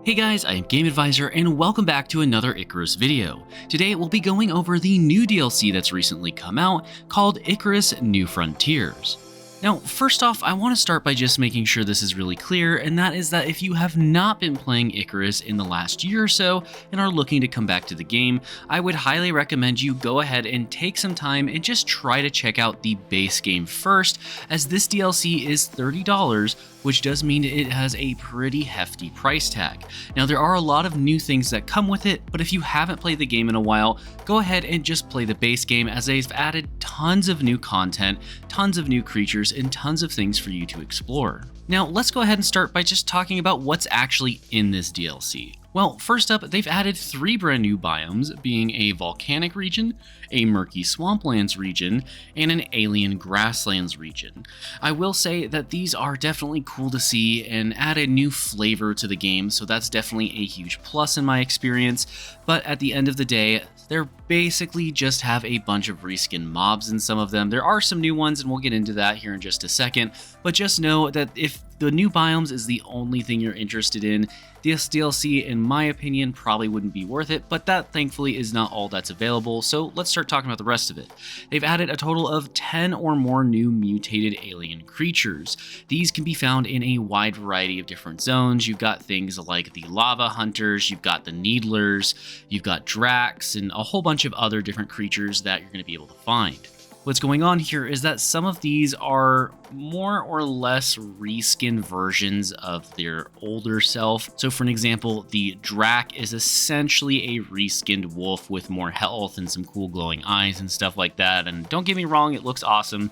Hey guys, I am Game Advisor and welcome back to another Icarus video. Today we'll be going over the new DLC that's recently come out called Icarus New Frontiers. Now, first off, I want to start by just making sure this is really clear, and that is that if you have not been playing Icarus in the last year or so and are looking to come back to the game, I would highly recommend you go ahead and take some time and just try to check out the base game first, as this DLC is $30, which does mean it has a pretty hefty price tag. Now, there are a lot of new things that come with it, but if you haven't played the game in a while, go ahead and just play the base game, as they've added tons of new content, tons of new creatures, and tons of things for you to explore. Now, let's go ahead and start by just talking about what's actually in this DLC. Well, first up, they've added 3 brand new biomes, being a volcanic region, a murky swamplands region, and an alien grasslands region. I will say that these are definitely cool to see and add a new flavor to the game, so that's definitely a huge plus in my experience, but at the end of the day, they're basically just have a bunch of reskin mobs in some of them. There are some new ones, and we'll get into that here in just a second, but just know that if the new biomes is the only thing you're interested in, this DLC, in my opinion, probably wouldn't be worth it, but that thankfully is not all that's available, so let's start talking about the rest of it. They've added a total of 10 or more new mutated alien creatures. These can be found in a wide variety of different zones. You've got things like the lava hunters, you've got the needlers, you've got Drax, and a whole bunch of other different creatures that you're going to be able to find. What's going on here is that some of these are more or less reskin versions of their older self. So for an example, the Drac is essentially a reskinned wolf with more health and some cool glowing eyes and stuff like that. And don't get me wrong, it looks awesome,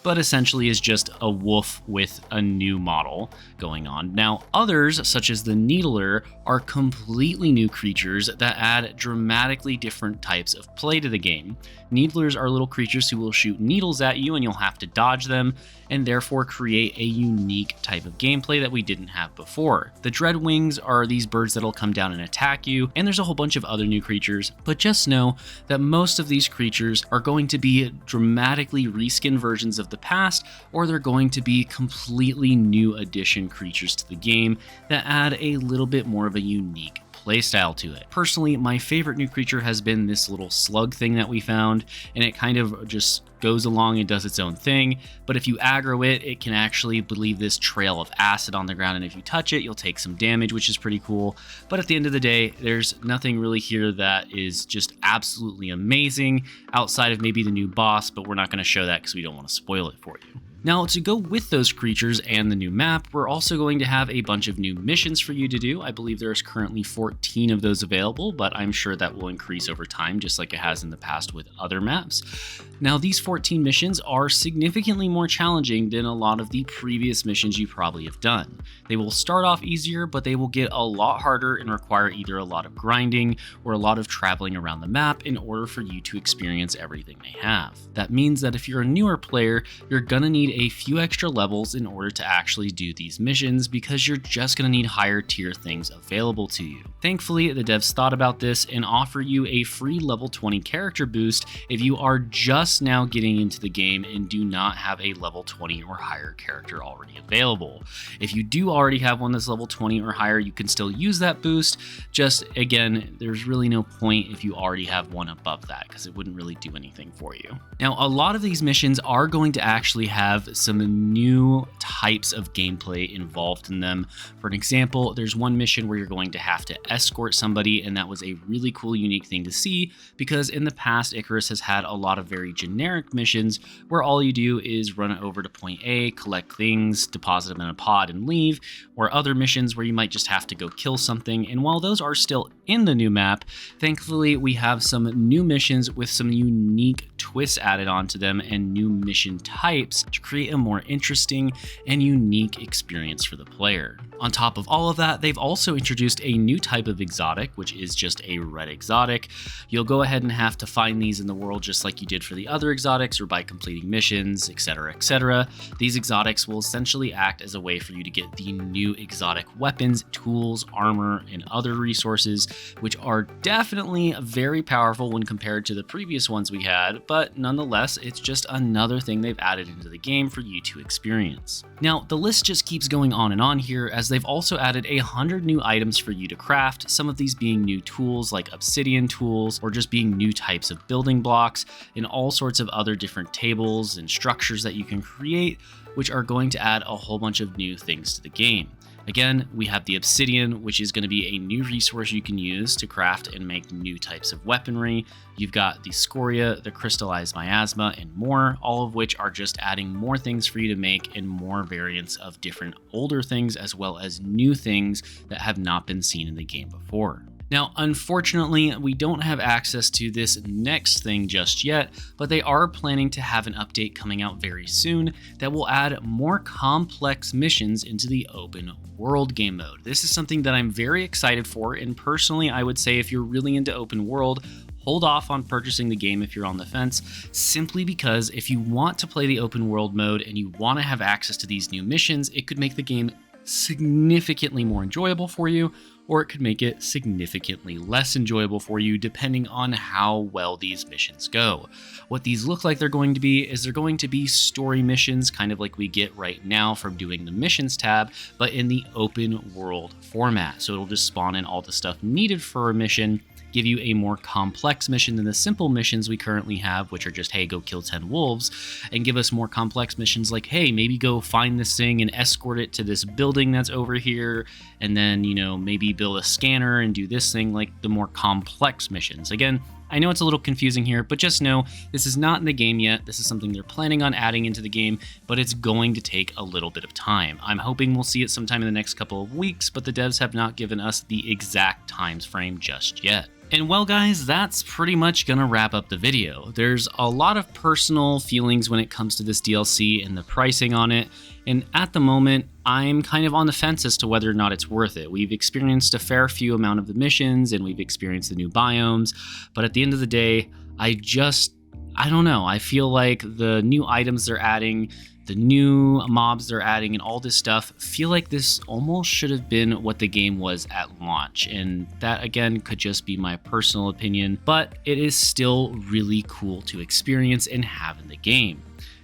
but essentially is just a wolf with a new model going on. Now, others, such as the Needler, are completely new creatures that add dramatically different types of play to the game. Needlers are little creatures who will shoot needles at you and you'll have to dodge them, and therefore create a unique type of gameplay that we didn't have before. The Dreadwings are these birds that'll come down and attack you, and there's a whole bunch of other new creatures, but just know that most of these creatures are going to be dramatically reskinned versions of the past, or they're going to be completely new addition creatures to the game that add a little bit more of a unique playstyle to it. Personally, my favorite new creature has been this little slug thing that we found, and it kind of just goes along and does its own thing, but if you aggro it, it can actually leave this trail of acid on the ground, and if you touch it, you'll take some damage, which is pretty cool. But at the end of the day, there's nothing really here that is just absolutely amazing outside of maybe the new boss, but we're not going to show that because we don't want to spoil it for you. Now, to go with those creatures and the new map, we're also going to have a bunch of new missions for you to do. I believe there's currently 14 of those available, but I'm sure that will increase over time, just like it has in the past with other maps. Now, these 14 missions are significantly more challenging than a lot of the previous missions you probably have done. They will start off easier, but they will get a lot harder and require either a lot of grinding or a lot of traveling around the map in order for you to experience everything they have. That means that if you're a newer player, you're gonna need a few extra levels in order to actually do these missions, because you're just going to need higher tier things available to you. Thankfully, the devs thought about this and offer you a free level 20 character boost if you are just now getting into the game and do not have a level 20 or higher character already available. If you do already have one that's level 20 or higher, you can still use that boost. Just again, there's really no point if you already have one above that, because it wouldn't really do anything for you. Now, a lot of these missions are going to actually have some new types of gameplay involved in them. For an example, there's one mission where you're going to have to escort somebody, and that was a really cool, unique thing to see, because in the past, Icarus has had a lot of very generic missions where all you do is run over to point A, collect things, deposit them in a pod, and leave, or other missions where you might just have to go kill something. And while those are still in the new map, thankfully we have some new missions with some unique twists added onto them and new mission types to create a more interesting and unique experience for the player. On top of all of that, they've also introduced a new type of exotic, which is just a red exotic. You'll go ahead and have to find these in the world just like you did for the other exotics, or by completing missions, etc., etc. These exotics will essentially act as a way for you to get the new exotic weapons, tools, armor, and other resources, which are definitely very powerful when compared to the previous ones we had, but nonetheless, it's just another thing they've added into the game game for you to experience. Now, the list just keeps going on and on here, as they've also added 100 new items for you to craft, some of these being new tools like obsidian tools, or just being new types of building blocks, and all sorts of other different tables and structures that you can create, which are going to add a whole bunch of new things to the game. Again, we have the obsidian, which is going to be a new resource you can use to craft and make new types of weaponry. You've got the scoria, the crystallized miasma, and more, all of which are just adding more things for you to make and more variants of different older things as well as new things that have not been seen in the game before. Now, unfortunately, we don't have access to this next thing just yet, but they are planning to have an update coming out very soon that will add more complex missions into the open world game mode. This is something that I'm very excited for, and personally, I would say if you're really into open world, hold off on purchasing the game if you're on the fence, simply because if you want to play the open world mode and you want to have access to these new missions, it could make the game significantly more enjoyable for you, or it could make it significantly less enjoyable for you depending on how well these missions go. What these look like they're going to be is they're going to be story missions, kind of like we get right now from doing the missions tab, but in the open world format. So it'll just spawn in all the stuff needed for a mission, give you a more complex mission than the simple missions we currently have, which are just, hey, go kill 10 wolves, and give us more complex missions like, hey, maybe go find this thing and escort it to this building that's over here, and then, you know, maybe build a scanner and do this thing, like the more complex missions. Again, I know it's a little confusing here, but just know this is not in the game yet. This is something they're planning on adding into the game, but it's going to take a little bit of time. I'm hoping we'll see it sometime in the next couple of weeks, but the devs have not given us the exact time frame just yet. And well guys, that's pretty much gonna wrap up the video. There's a lot of personal feelings when it comes to this DLC and the pricing on it, and at the moment, I'm kind of on the fence as to whether or not it's worth it. We've experienced a fair few amount of the missions, and we've experienced the new biomes, but at the end of the day, I don't know. I feel like the new items they're adding, the new mobs they're adding, and all this stuff feel like this almost should have been what the game was at launch. And that, again, could just be my personal opinion, but it is still really cool to experience and have in the game.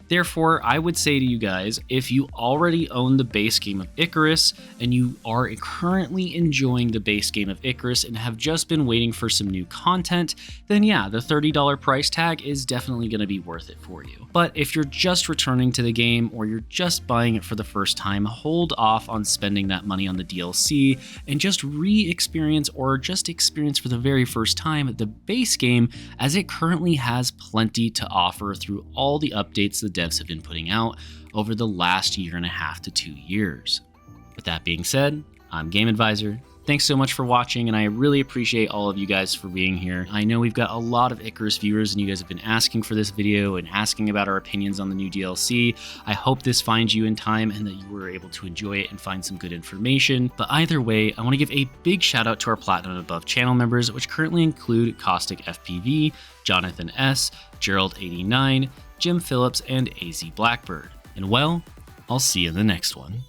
Therefore, I would say to you guys, if you already own the base game of Icarus and you are currently enjoying the base game of Icarus and have just been waiting for some new content, then yeah, the $30 price tag is definitely going to be worth it for you. But if you're just returning to the game or you're just buying it for the first time, hold off on spending that money on the DLC and just re-experience or just experience for the very first time the base game, as it currently has plenty to offer through all the updates the devs have been putting out over the last 1.5 to 2 years. With that being said, I'm Game Advisor. Thanks so much for watching, and I really appreciate all of you guys for being here. I know we've got a lot of Icarus viewers, and you guys have been asking for this video and asking about our opinions on the new DLC. I hope this finds you in time and that you were able to enjoy it and find some good information. But either way, I want to give a big shout out to our Platinum Above channel members, which currently include Caustic FPV, Jonathan S, Gerald89, Jim Phillips, and AZ Blackbird. And well, I'll see you in the next one.